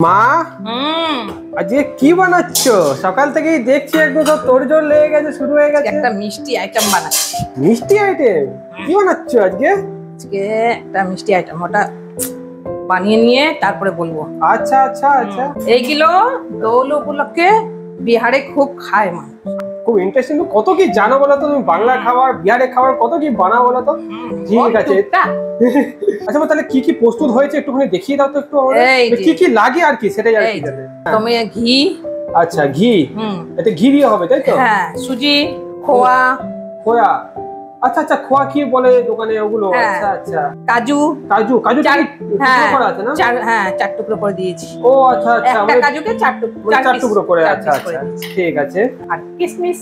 মা আজকে কি বানাচ্ছো? সকাল থেকেই দেখছি একদম সব তোড়জোড় লেগে গেছে, শুরু হয়ে গেছে। একটা মিষ্টি আইটেম বানাচ্ছি। মিষ্টি আইটেম? কি বানাচ্ছো আজকে? আজকে একটা মিষ্টি আইটেম, ওটা বানিয়ে নিয়ে তারপরে বলবো। আচ্ছা আচ্ছা আচ্ছা, এইগুলো দোল উপলক্ষে বিহারে খুব খায় মা। খুব ইন্টারেস্টিং। কত কি জানো বলো তো তুমি? বাংলা খাবার, বিহারের খাবার কত কি বানাও বলো তো? ঠিক আছে। আচ্ছা তাহলে কি কি প্রস্তুত হয়েছে একটুখানি দেখিয়ে দাও তো একটু আমাদের। কি কি লাগে আর কি সেটাই আর কি জানে। তুমি ঘি। আচ্ছা ঘি, এতে ঘি দিয়ে হবে তাই তো? হ্যাঁ, সুজি, খোয়া। খোয়া, আচ্ছা আচ্ছা, খোয়া কি বলে দোকানে ওগুলো? আচ্ছা আচ্ছা, কাজু। কাজু, কাজু করা আছে না? হ্যাঁ, 4 টুকরো করে দিয়েছি। ও আচ্ছা আচ্ছা, একটা কাজুকে 4 টুকরো করে। আচ্ছা আচ্ছা, ঠিক আছে। আর কিশমিশ।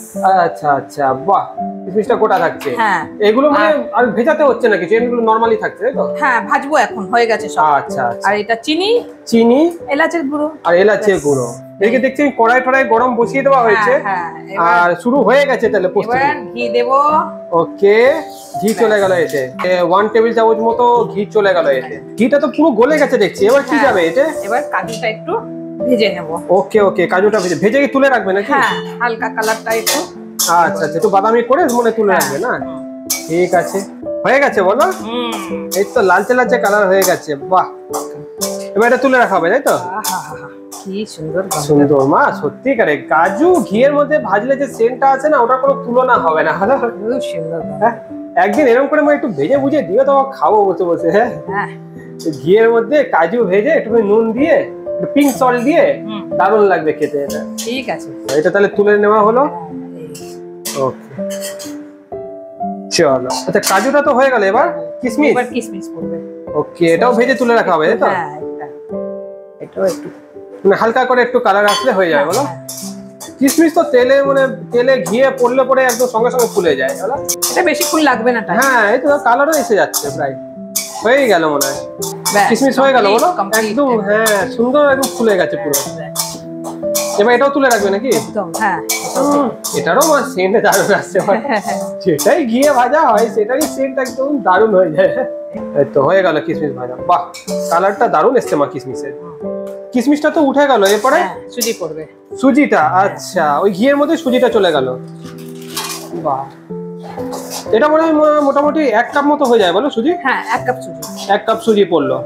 আচ্ছা আচ্ছা, বাহ, কিশমিশটা গোটা থাকছে। হ্যাঁ, এগুলো মানে আর ভেজাতে হচ্ছে না কিছু, এগুলো নরমালি থাকছে তাই তো? হ্যাঁ, ভাজবো এখন, হয়ে গেছে সব। আচ্ছা আচ্ছা। আর এটা চিনি, এলাচের গুঁড়ো। এদিকে দেখছি কড়াই গরম বসিয়ে দেওয়া হয়েছে। আর শুরু হয়ে গেছে তাহলে প্রস্তুতি। এবার ঘি দেবো। ওকে, ঘি চলে গেল এতে। 1 টেবিল চামচ মতো ঘি চলে গেল এতে। ঘিটা তো পুরো গলে গেছে দেখছি। এবার কি যাবে এতে? এবার কাজুটা একটু ভেজে নেব। ওকে ওকে, কাজুটা ভেজে কি তুলে রাখবে নাকি? হ্যাঁ, হালকা কালারটা একটু। আচ্ছা আচ্ছা, একটু বাদামি করে মনে তুলে রাখবে না? ঠিক আছে, হয়ে গেছে বলো। এই তো লালচে লালচে কালার হয়ে গেছে, বাহ। এবার এটা তুলে রাখা হবে তাই তো? কি সুন্দর সুন্দর মা, সত্যি করে কাজু ঘিয়ের মধ্যে ভাজলে যে সেন্টটা আছে না, ওটা কোনো তুলনা হবে না। খুব সুন্দর। একদিন এরকম করে একটু ভেজে বুঝে দিও তো, খাবো বসে বসে। হ্যাঁ, ঘিয়ের মধ্যে কাজু ভেজে একটু নুন দিয়ে, পিঙ্ক সল্ট দিয়ে, দারুণ লাগবে খেতে এটা। ঠিক আছে, এটা তাহলে তুলে নেওয়া হলো। ওকে, চলো। আচ্ছা কাজুটা তো হয়ে গেল, এবার কিশমিশ পড়বে। ওকে, এটাও ভেজে তুলে রাখা হবে তাই তো? হ্যাঁ, এটাও একটু মানে হালকা করে একটু কালার আসলে হয়ে যাবে বলো। কিশমিশ তো তেলে ঘিয়ে পড়লে পরে একদম সঙ্গে সঙ্গে ফুলে যায় বলো। এটা বেশিক্ষণ লাগবে না। হ্যাঁ, এই তো কালারও এসে যাচ্ছে প্রায়, হয়ে গেল মনে হয়। কিশমিশ হয়ে গেল বলো, একদম। হ্যাঁ, সুন্দর একদম ফুলে গেছে পুরো। এবার এটাও তুলে রাখবে নাকি? একদম, হ্যাঁ। এটারও মা সেন্ট দারুণ আসছে। সেটাই ঘিয়ে ভাজা হয়, সেটারই সেন্ট একদম দারুণ হয়ে যায়। এই তো হয়ে গেল কিশমিশ ভাজা। বাহ, কালারটা দারুণ এসছে মা কিশমিশের। কিশমিশটা তো উঠে গেল, এরপরে সুজি পড়বে। সুজিটা, আচ্ছা, ওই ঘিয়ের মধ্যে সুজিটা চলে গেল। বাহ, এটা মনে হয় মোটামুটি 1 কাপ মতো হয়ে যায় বলো সুজি? হ্যাঁ, 1 কাপ সুজি। 1 কাপ সুজি পড়লো।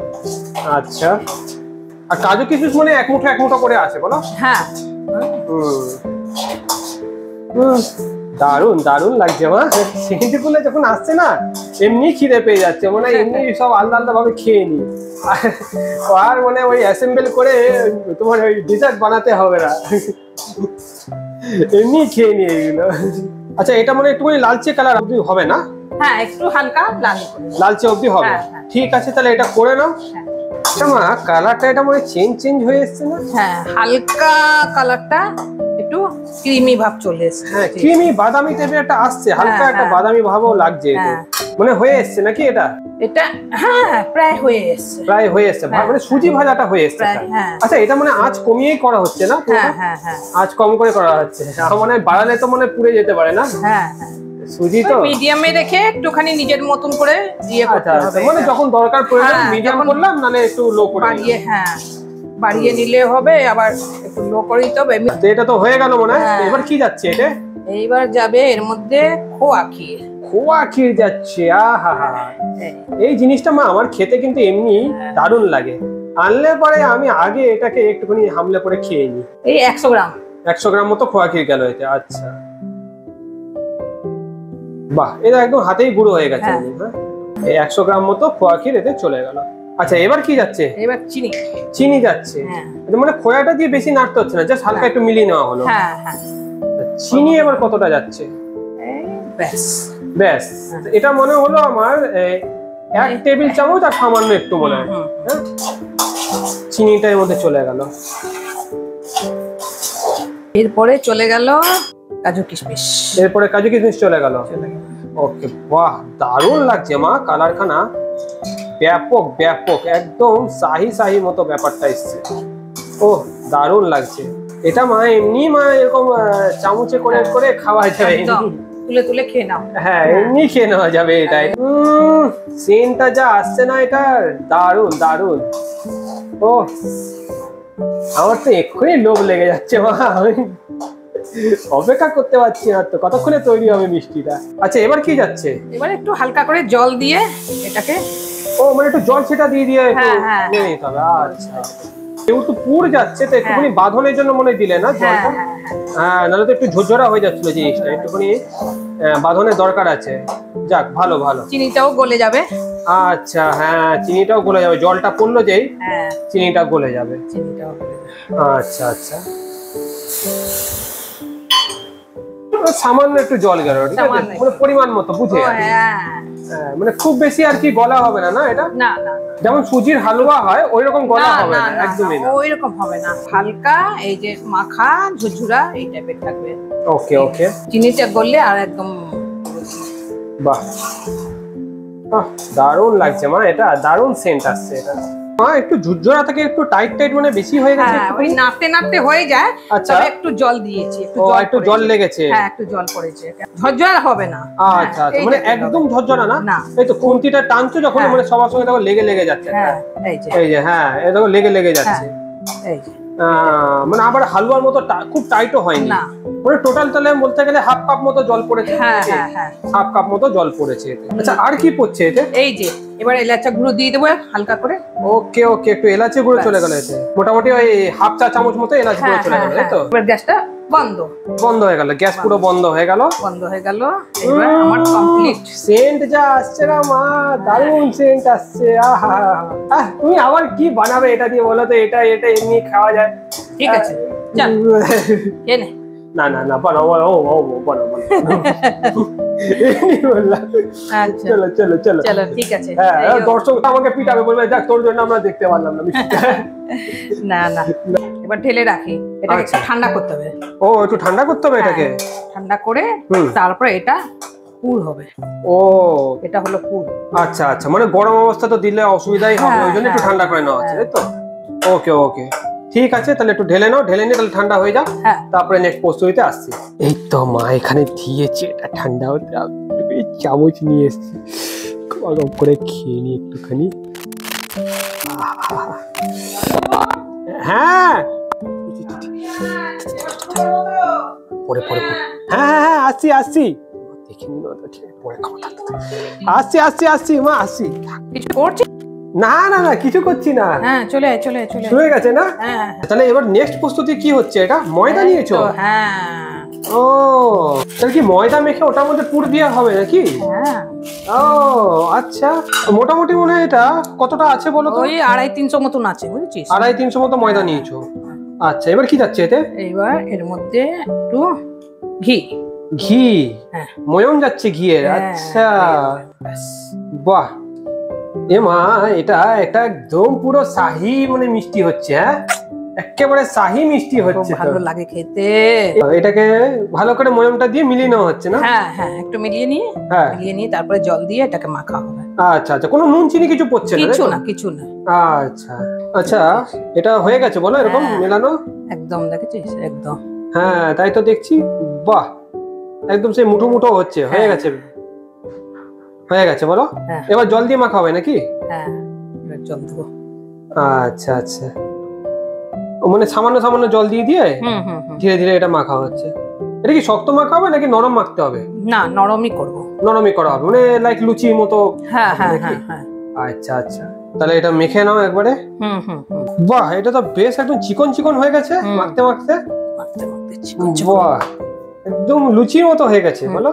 আচ্ছা, আর কাজু কিশমিশ মানে এক মুঠো করে আছে বলো? হ্যাঁ। দারুণ দারুণ লাগছে মা। সেন্টগুলো যখন আসছে না, এমনি খিদে পেয়ে যাচ্ছে, মানে এমনি সব আলাদা আলাদা ভাবে খেয়ে নি। আর মানে ওই অ্যাসেম্বল করে তোমার ওই ডেজার্ট বানাতে হবে না, এমনি খেয়ে নি এগুলো। আচ্ছা, এটা মানে একটু লালচে কালার অবধি হবে না? হ্যাঁ, একটু হালকা লালচে অবধি হবে। ঠিক আছে, তাহলে এটা করে নাও। মা, কালারটা এটা মানে চেঞ্জ হয়ে এসছে না? হ্যাঁ, হালকা কালারটা একটু ক্রিমি ভাব চলে এসছে। হ্যাঁ, ক্রিমি বাদামি টাইপের একটা আসছে, হালকা একটা বাদামি ভাবও লাগছে। মানে হয়ে এসছে নাকি এটা? এটা হ্যাঁ, প্রায় হয়ে এসছে। মানে সুজি ভাজাটা হয়ে এসছে। আচ্ছা, এটা মানে আঁচ কমিয়েই করা হচ্ছে না? হ্যাঁ, আঁচ কম করে করা হচ্ছে। মানে বাড়ালে তো মানে পুড়ে যেতে পারে না? হ্যাঁ, সুজি তো মিডিয়ামে রেখে একটুখানি নিজের মতন করে দিয়ে করতে হবে। মানে যখন দরকার প্রয়োজন মিডিয়াম করলাম, নালে একটু লো করে বাড়িয়ে নিলে হবে, আবার একটু লো করে দিতে হবে। এটা তো হয়ে গেল মনে হয়। এবার কি যাচ্ছে এটা? এইবার যাবে এর মধ্যে খোয়া ক্ষীর যাচ্ছে। আহা, এই জিনিসটা মা আমার খেতে কিন্তু এমনি দারুণ লাগে। আনলে পরে আমি আগে এটাকে একটুখানি হামলে পরে খেয়ে নিই। এই 100 গ্রাম মতো খোয়া ক্ষীর গেল এতে। আচ্ছা, বাহ, এটা একদম হাতেই গুঁড়ো হয়ে গেছে। এই 100 গ্রাম মতো খোয়া ক্ষীর এতে চলে গেল। আচ্ছা, এবার কি যাচ্ছে? এবার চিনি যাচ্ছে। মানে খোয়াটা দিয়ে বেশি নাড়তে হচ্ছে না, জাস্ট হালকা একটু মিলিয়ে নেওয়া হলো। চিনি এবার কতটা যাচ্ছে? ব্যাস, এটা মনে হলো আমার 1 টেবিল চামচ আর সামান্য একটু মনে হয়। চিনিটা এর মধ্যে চলে গেল। এরপরে চলে গেল কাজু কিশমিশ। চলে গেল। ওকে, বাহ, দারুণ লাগছে মা, কালারখানা ব্যাপক একদম শাহি মতো ব্যাপারটা এসছে। ও, দারুণ লাগছে এটা মা। এমনি মা এরকম চামচে করে করে খাওয়া যাবে, তুলে তুলে খেয়ে নাও। হ্যাঁ, এমনি খেয়ে নেওয়া যাবে এটাই। সেন্টটা যা আসছে না, এটা দারুণ দারুণ। ও, আমার তো এক্ষুনি লোভ লেগে যাচ্ছে মা, আমি অপেক্ষা করতে পারছি না তো কতক্ষণে তৈরি হবে মিষ্টিটা। আচ্ছা এবার কি যাচ্ছে? এবার একটু হালকা করে জল দিয়ে এটাকে, ও মানে একটু জল সেটা দিয়ে দিয়ে একটু হ্যাঁ, নিয়ে নিতে হবে। আচ্ছা যেহেতু পুর যাচ্ছে তো একটুখানি বাঁধনের জন্য মনে দিলে না জলটা? হ্যাঁ নাহলে তো একটু ঝরঝরা হয়ে যাচ্ছিল জিনিসটা, একটুখানি বাঁধনের দরকার আছে। যাক ভালো ভালো। চিনিটাও গলে যাবে। আচ্ছা হ্যাঁ চিনিটাও গলে যাবে, জলটা পড়লো যেই চিনিটা গলে যাবে। চিনিটাও গলে যাবে। আচ্ছা আচ্ছা সামান্য একটু জল গেল, ঠিক আছে, মানে পরিমাণ মতো বুঝে। মানে খুব বেশি আর কি গলা হবে না, না এটা? না না, যেমন সুজির হালুয়া হয় ওই রকম গলা হবে না, একদমই না। ওই রকম হবে না, হালকা এই যে মাখা ঝুরঝুরা এই টাইপের থাকবে। ওকে ওকে। চিনিটা গললে আর একদম বাহ দারুণ লাগছে মা, এটা দারুণ সেন্ট আসছে এটা। মা একটু ঝুরঝুরা থেকে একটু টাইট টাইট মানে বেশি হয়ে গেছে। ওই নাড়তে নাড়তে হয়ে যায়। আচ্ছা তবে একটু জল দিয়েছি, একটু জল লেগেছে। হ্যাঁ একটু জল পড়েছে, ঝরঝরা হবে না। আচ্ছা আচ্ছা মানে একদম ঝরঝরা না, এই তো খুন্তিটা টানছো যখন মানে সবার সঙ্গে দেখো লেগে লেগে যাচ্ছে। হ্যাঁ এই যে হ্যাঁ এই দেখো লেগে লেগে যাচ্ছে। এই যে মানে আবার হালুয়ার মতো খুব টাইটও হয়নি না, মানে টোটাল তাহলে বলতে গেলে হাফ কাপ মতো জল পড়েছে। হ্যাঁ হ্যাঁ হ্যাঁ হাফ কাপ মতো জল পড়েছে। আচ্ছা আর কি পড়ছে এতে? এই যে এবার এলাচা গুঁড়ো দিয়ে দেবো হালকা করে। ওকে ওকে একটু এলাচি গুঁড়ো চলে গেল এতে, মোটামুটি ওই হাফ চা চামচ মতো এলাচি গুঁড়ো চলে গেল, তাই তো? এবার গ্যাসটা বন্ধ হয়ে গেল, গ্যাস পুরো বন্ধ হয়ে গেল। এবার আমার কমপ্লিট। সেন্ট যা আসছে না মা, দারুণ সেন্ট আসছে। আহা তুমি আবার কি বানাবে এটা দিয়ে বলো তো? এটা এটা এমনি খাওয়া যায়? ঠিক আছে চল কেনে না না না বানাও বানাও বানাও আচ্ছা চলো চলো চলো চলো ঠিক আছে। হ্যাঁ দর্শক আমাকে পিটাবে, বলবে দেখ তোর জন্য আমরা দেখতে পারলাম না। না না এবার ঢেলে রাখি, এটাকে একটু ঠান্ডা করতে হবে। ও একটু ঠান্ডা করতে হবে এটাকে? ঠান্ডা করে তারপরে এটা পুর হবে। ও এটা হলো পুর। আচ্ছা আচ্ছা মানে গরম অবস্থা তো দিলে অসুবিধাই হবে, ওই জন্য একটু ঠান্ডা করে নেওয়া হচ্ছে, তাই তো? ওকে ওকে ঠিক আছে, তাহলে একটু ঢেলে নাও, ঢেলে নিয়ে তাহলে ঠান্ডা হয়ে যাক, তারপরে নেক্সট প্রস্তুতিতে আসছি। এই তো মা এখানে দিয়েছে, এটা ঠান্ডা হতে চামচ নিয়ে এসছি, গরম করে খেয়ে নি একটুখানি। হ্যাঁ পরে পরে হ্যাঁ হ্যাঁ হ্যাঁ আসছি আসছি, দেখে নিল পরে খাবো। আসছি আসছি আসছি মা আসছি। কিছু করছি না না না কিছু করছি না। হ্যাঁ চলে আয় চলে আয় চলে শুরু হয়ে গেছে না? তাহলে এবার নেক্সট প্রস্তুতি কি হচ্ছে? এটা ময়দা নিয়েছো? হ্যাঁ। ও তাহলে কি ময়দা মেখে ওটার মধ্যে পুর দেওয়া হবে নাকি? হ্যাঁ। ও আচ্ছা মোটামুটি মনে হয় এটা কতটা আছে বলো তো? ওই 250-300 মতন আছে, বুঝেছিস? 250-300 মতো ময়দা নিয়েছো। আচ্ছা এবার কি যাচ্ছে এতে? এবার এর মধ্যে একটু ঘি। ঘি? ময়ম যাচ্ছে ঘিয়ের? আচ্ছা বাহ এ মা এটা একটা একদম পুরো শাহী মানে মিষ্টি হচ্ছে। হ্যাঁ একেবারে শাহী মিষ্টি হচ্ছে, ভালো লাগে খেতে। এটাকে ভালো করে ময়মটা দিয়ে মিলিয়ে নেওয়া হচ্ছে না? হ্যাঁ হ্যাঁ একটু মিলিয়ে নিয়ে তারপরে জল দিয়ে এটাকে মাখা হবে। আচ্ছা আচ্ছা কোনো নুন চিনি কিছু পড়ছে না? কিছু না কিছু না। আচ্ছা আচ্ছা এটা হয়ে গেছে বলো এরকম মেলানো? একদম দেখেছিস একদম। হ্যাঁ তাই তো দেখছি। বাহ একদম সেই মুঠো মুঠো হচ্ছে, হয়ে গেছে হয়ে গেছে বলো। এবার জল দিয়ে মাখা হবে নাকি? হ্যাঁ এবার জল দেবো। আচ্ছা আচ্ছা মানে সামান্য সামান্য জল দিয়ে দিয়ে ধীরে ধীরে এটা মাখা হচ্ছে। এটা কি শক্ত মাখা হবে নাকি নরম মাখতে হবে? না নরমই করব। নরমই করা হবে মানে লাইক লুচির মতো? হ্যাঁ হ্যাঁ হ্যাঁ। আচ্ছা আচ্ছা তাহলে এটা মেখে নাও একবারে। বাহ এটা তো বেশ একদম চিকন চিকন হয়ে গেছে মাখতে মাখতে। বাহ একদম লুচির মতো হয়ে গেছে বলো।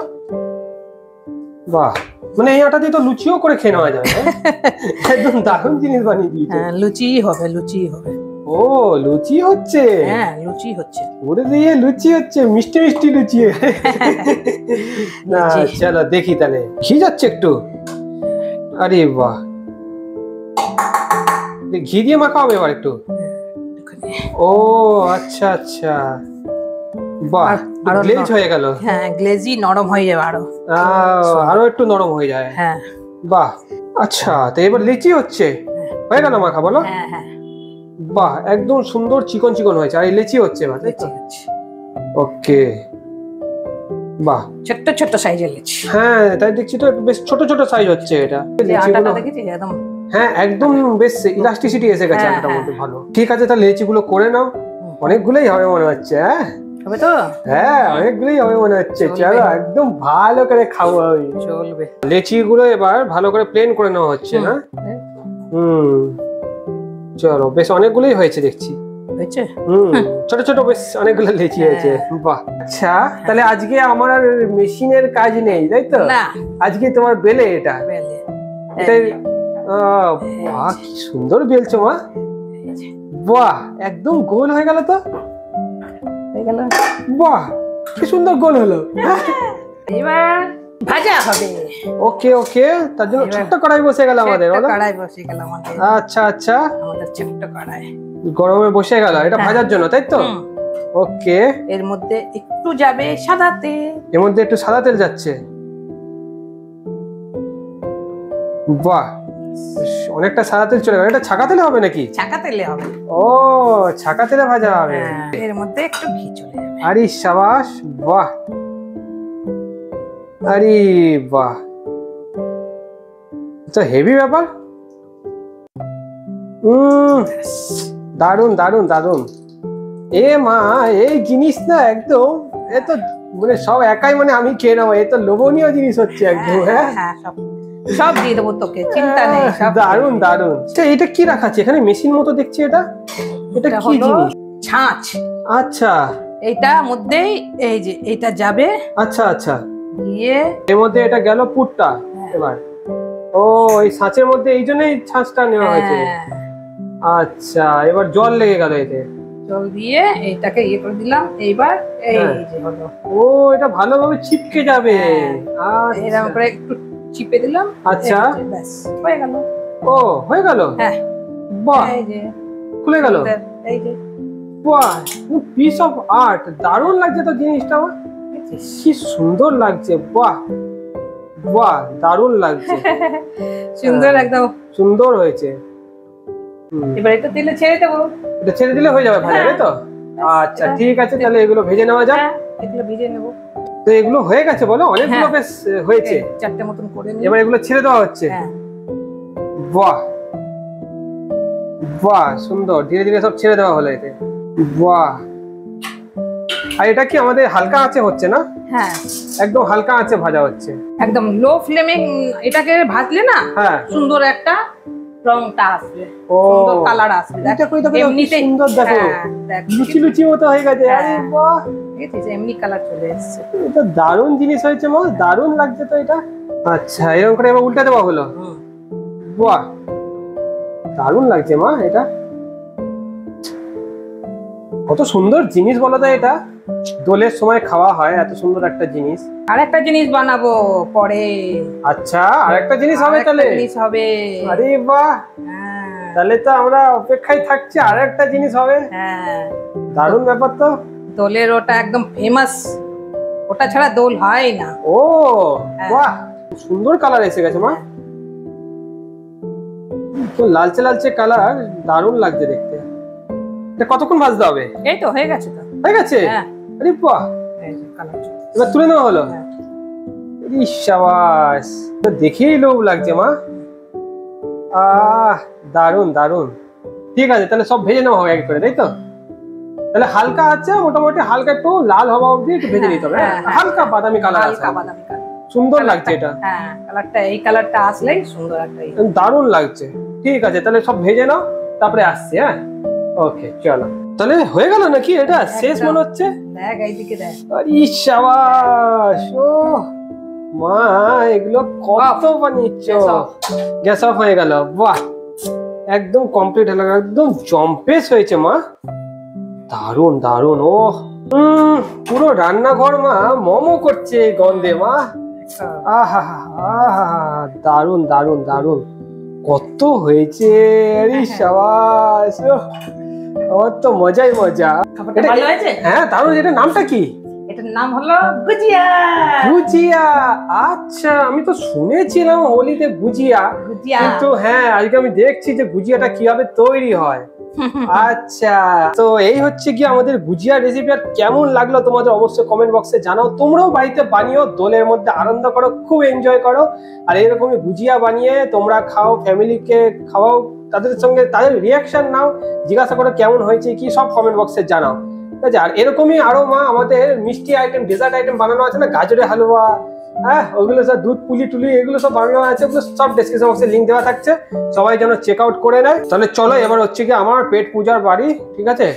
বাহ মানে এই আটা দিয়ে তো লুচিও করে খেয়ে নেওয়া যাবে। একদম দারুণ জিনিস বানিয়ে দিয়েছে। লুচি হবে লুচি হবে। ও লুচি হচ্ছে? হ্যাঁ লুচি হচ্ছে। ওরে দিয়ে লুচি হচ্ছে, মিষ্টি মিষ্টি লুচি। না চলো দেখি তাহলে ঘি যাচ্ছে একটু। আরে বাহ ঘি দিয়ে মাখা হবে এবার একটু। ও আচ্ছা আচ্ছা বাহ গ্লেজ হয়ে গেল। হ্যাঁ গ্লেজি নরম হয়ে যাবে আরো। আরো একটু নরম হয়ে যায়। হ্যাঁ বাহ আচ্ছা তো এবার লিচি হচ্ছে, হয়ে গেল মাখা বলো। হ্যাঁ হ্যাঁ বাহ একদম সুন্দর চিকন চিকন হয়েছে, আর এই লিচি হচ্ছে এবার তাই তো? ওকে বাহ ছোট্ট ছোট্ট সাইজের লিচি। হ্যাঁ তাই দেখছি তো বেশ ছোট ছোট সাইজ হচ্ছে এটা। আটাটা দেখেছিস একদম হ্যাঁ একদম বেশ ইলাস্টিসিটি এসে গেছে আলুটার মধ্যে ভালো। ঠিক আছে তাহলে লেচিগুলো করে নাও, অনেকগুলোই হবে মনে হচ্ছে। হবে তো? হ্যাঁ অনেকগুলোই হবে মনে হচ্ছে। চলো একদম ভালো করে খাবো আমি। চলবে। লেচিগুলো এবার ভালো করে প্লেন করে নেওয়া হচ্ছে না? চলো বেশ অনেকগুলোই হয়েছে দেখছি। হয়েছে? ছোট ছোট বেশ অনেকগুলো লেচি হয়েছে। বাহ। আচ্ছা তাহলে আজকে আমার আর মেশিনের কাজ নেই তাই তো? না, আজকে তোমার বেলে এটা। বেলে। এটাই বাহ কি সুন্দর বেলছো মা। বাহ একদম গোল হয়ে গেল তো। হয়ে গেল। বাহ কি সুন্দর গোল হলো। এবার ভাজা হবে। ওকে ওকে, তার জন্য ছোট্ট কড়াই বসে গেল আমাদের। কড়াই বসে গেল আমাদের। আচ্ছা আচ্ছা, আমাদের ছোট্ট কড়াই গরমে বসে গেল এটা ভাজার জন্য তাই তো? ওকে, এর মধ্যে একটু যাবে সাদা তেল। এর মধ্যে একটু সাদা তেল যাচ্ছে। বাহ অনেকটা সাদা তেল চলে গেল। এটা ছাকা তেলে হবে নাকি? ছাকা তেলে হবে। ও ছাকা তেলে ভাজা হবে। এর মধ্যে একটু ঘি চলে যাবে। আরে শাবাশ, বাহ আরে বাহ, তো হেভি ব্যাপার। দারুন দারুন দারুন। এ মা এই জিনিস না একদম এত মানে সব একাই মানে আমি খেয়ে নেবো। এ তো লোভনীয় জিনিস হচ্ছে একদম। হ্যাঁ সব দিয়ে দেবো তোকে, চিন্তা নেই। দারুন দারুন। এটা কি রাখা আছে এখানে? মেশিন মতো দেখছি এটা। এটা কি জিনিস? ছাঁচ। আচ্ছা এইটা মধ্যেই এই যে এটা যাবে। আচ্ছা আচ্ছা, দিয়ে এর মধ্যে এটা গেল পুরটা। এবার ও এই ছাঁচের মধ্যে এই জন্যই ছাঁচটা নেওয়া হয়েছে। আচ্ছা এবার জল লেগে গেল এতে। জল দিয়ে এইটাকে ইয়ে করে দিলাম। এইবার এই যে হলো। ও এটা ভালোভাবে চিপকে যাবে। এরকম করে একটু চিপে দিলাম। আচ্ছা ব্যাস হয়ে গেল। ও হয়ে গেল। হ্যাঁ বাহ এই যে খুলে গেল। এই যে বাহ পিস অফ আর্ট। দারুণ লাগছে তো জিনিসটা। কি সুন্দর লাগছে। বাহ বাহ দারুণ লাগছে। সুন্দর একদম সুন্দর হয়েছে। এবার এটা তেলে ছেড়ে দেবো। এটা ছেড়ে দিলে হয়ে যাবে ভাজা তাই তো? আচ্ছা ঠিক আছে তাহলে এগুলো ভেজে নেওয়া যাক। এগুলো ভেজে নেবো। তো এগুলো হয়ে গেছে বলো? অনেকগুলো বেশ হয়েছে। চারটে মতন করে নিই। এবার এগুলো ছেড়ে দেওয়া হচ্ছে। বাহ বাহ সুন্দর, ধীরে ধীরে সব ছেড়ে দেওয়া হলো এতে। বাহ। আর এটা কি আমাদের হালকা আঁচে হচ্ছে না? হ্যাঁ একদম হালকা আঁচে ভাজা হচ্ছে। একদম লো ফ্লেমে এটাকে ভাজলে না সুন্দর একটা রংটা আসবে। সুন্দর কালার আসবে। এটা কই দেখো এমনিতেই সুন্দর দেখো। লুচি লুচি মতো হয়ে গেছে। আরে বাহ দেখেছিস এমনি কালার চলে এসেছে। এটা দারুণ জিনিস হয়েছে মা, দারুণ লাগছে তো এটা। আচ্ছা এরকম করে এবার উল্টে দেওয়া হলো। বাহ দারুণ লাগছে মা এটা। কত সুন্দর জিনিস বলো তো এটা। দোলের সময় খাওয়া হয় এত সুন্দর একটা জিনিস। আরেকটা জিনিস বানাবো পরে। আচ্ছা আরেকটা জিনিস হবে তাহলে? জিনিস হবে। আরে বাহ, তাহলে তো আমরা অপেক্ষায় থাকছি আরেকটা জিনিস হবে। হ্যাঁ দারুণ ব্যাপার তো। দোলের ওটা একদম ফেমাস। ওটা ছাড়া দোল হয় না। ও বাহ সুন্দর কালার এসে গেছে মা। তো লালচে লালচে কালার, দারুণ লাগছে দেখতে। এটা কতক্ষণ ভাজতে হবে? এই তো হয়ে গেছে। তো হয়ে গেছে। আরে বাহ, এবার তুলে নেওয়া হলো। শাবাশ, দেখেই লোভ লাগছে মা। দারুণ দারুণ। ঠিক আছে তাহলে সব ভেজে নেওয়া হবে এক করে তাই তো? তাহলে হালকা আছে মোটামুটি, হালকা একটু লাল হওয়া অবধি একটু ভেজে নিতে হবে। হালকা বাদামি কালার। হালকা বাদামি কালার সুন্দর লাগছে এটা। হ্যাঁ কালারটা এই কালারটা আসলেই সুন্দর একটা। দারুণ লাগছে। ঠিক আছে তাহলে সব ভেজে নাও তারপরে আসছি। হ্যাঁ ওকে চলো। তাহলে হয়ে গেল নাকি? এটা শেষ মনে হচ্ছে। দেখ এইদিকে দেখ। আরে শাবাশ। ও মা এগুলো কত বানিয়েছ। গ্যাস অফ হয়ে গেল। বাহ একদম কমপ্লিট হলো, একদম জম্পেস হয়েছে মা। দারুণ দারুণ। ও পুরো রান্নাঘর মা মোমো করছে গন্ধে মা। আহা আহা দারুণ দারুণ দারুণ। কত হয়েছে। আরে শাবাশ, আমার তো মজাই মজা। হ্যাঁ দারুণ। এটার নামটা কি? এটার নাম হলো গুজিয়া। গুজিয়া। আচ্ছা আমি তো শুনেছিলাম হোলিতে গুজিয়া, কিন্তু হ্যাঁ আজকে আমি দেখছি যে গুজিয়াটা কিভাবে তৈরি হয়। আচ্ছা, তো এই হচ্ছে কি আমাদের গুজিয়া রেসিপি। আর কেমন লাগলো তোমাদের অবশ্যই কমেন্ট বক্সে জানাও। তোমরাও বাড়িতে বানিও, দোলের মধ্যে আনন্দ করো, খুব এনজয় করো। আর এরকমই গুজিয়া বানিয়ে তোমরা খাও, ফ্যামিলিকে খাওয়াও, তাদের সঙ্গে তাদের রিয়াকশন নাও, জিজ্ঞাসা করো কেমন হয়েছে কি, সব কমেন্ট বক্সে জানাও, ঠিক আছে? আর এরকমই আরো মা আমাদের মিষ্টি আইটেম, ডেজার্ট আইটেম বানানো আছে না, গাজরের হালুয়া, হ্যাঁ ওগুলো সব দুধ পুলি টুলি এগুলো সব বানানো আছে, ওগুলো সব ডেসক্রিপশন বক্সে লিংক দেওয়া থাকছে, সবাই যেন চেক আউট করে নেয়। তাহলে চলো এবার হচ্ছে কি আমার পেট পূজার বাড়ি, ঠিক আছে?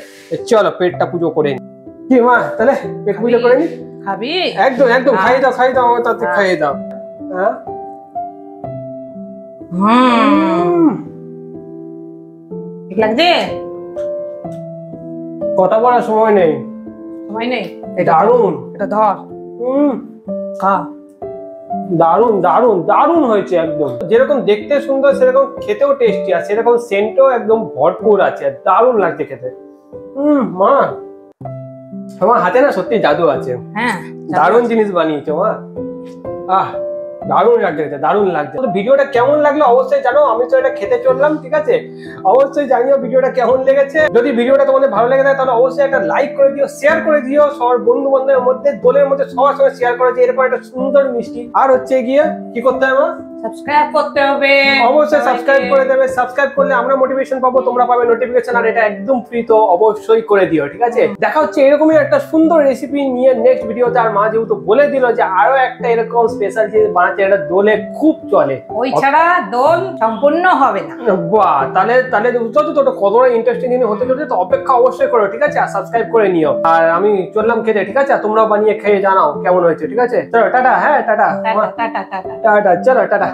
চলো পেটটা পুজো করে নি। কি মা, তাহলে পেট পুজো করে নি? খাবি? একদম একদম, খাইয়ে দাও খাইয়ে দাও, আমার তাতে খাইয়ে দাও। হ্যাঁ ঠিক লাগছে? কথা বলার সময় নেই, সময় নেই। দারুন, এটা ধর, খা। দারুন দারুন দারুন হয়েছে একদম। যেরকম দেখতে সুন্দর সেরকম খেতেও টেস্টি, আর সেরকম সেন্টও একদম ভরপুর আছে, দারুন লাগছে খেতে। মা তোমার হাতে না সত্যি জাদু আছে। হ্যাঁ, দারুন জিনিস বানিয়েছো মা। আহ দারুন লাগছে, দারুন লাগছে। তো ভিডিওটা কেমন লাগলো অবশ্যই জানো। আমি তো এটা খেতে চললাম, ঠিক আছে? অবশ্যই জানিও ভিডিওটা কেমন লেগেছে। যদি ভিডিওটা তোমাদের ভালো লেগে থাকে তাহলে অবশ্যই একটা লাইক করে দিও, শেয়ার করে দিও সবার বন্ধু বান্ধবের মধ্যে, দোলের মধ্যে সবার সঙ্গে শেয়ার করে দিও। এরপর একটা সুন্দর মিষ্টি। আর হচ্ছে গিয়ে কি করতে হবে মা? সাবস্ক্রাইব করতে হবে, অবশ্যই সাবস্ক্রাইব করে দেবে। সাবস্ক্রাইব করলে আমরা মোটিভেশন পাবো, তোমরা পাবে নোটিফিকেশন। আর এটা একদম ফ্রি, তো অবশ্যই করে দিও, ঠিক আছে? দেখা হচ্ছে এরকমই একটা সুন্দর রেসিপি নিয়ে নেক্সট ভিডিওতে। আর মা যেহেতু বলে দিল যে আরো একটা এরকম স্পেশাল জিনিস বানাচ্ছে, এটা দোলে খুব চলে, ওই ছাড়া দোল সম্পূর্ণ হবে না। বাহ, তাহলে তাহলে বুঝছো তো ওটা কতটা ইন্টারেস্টিং জিনিস হতে চলেছে। তো অপেক্ষা অবশ্যই করো, ঠিক আছে? আর সাবস্ক্রাইব করে নিও। আর আমি চললাম খেতে, ঠিক আছে? তোমরাও বানিয়ে খেয়ে জানাও কেমন হয়েছে, ঠিক আছে? চলো টাটা। হ্যাঁ tata tata tata tata. Tata, চলো টাটা।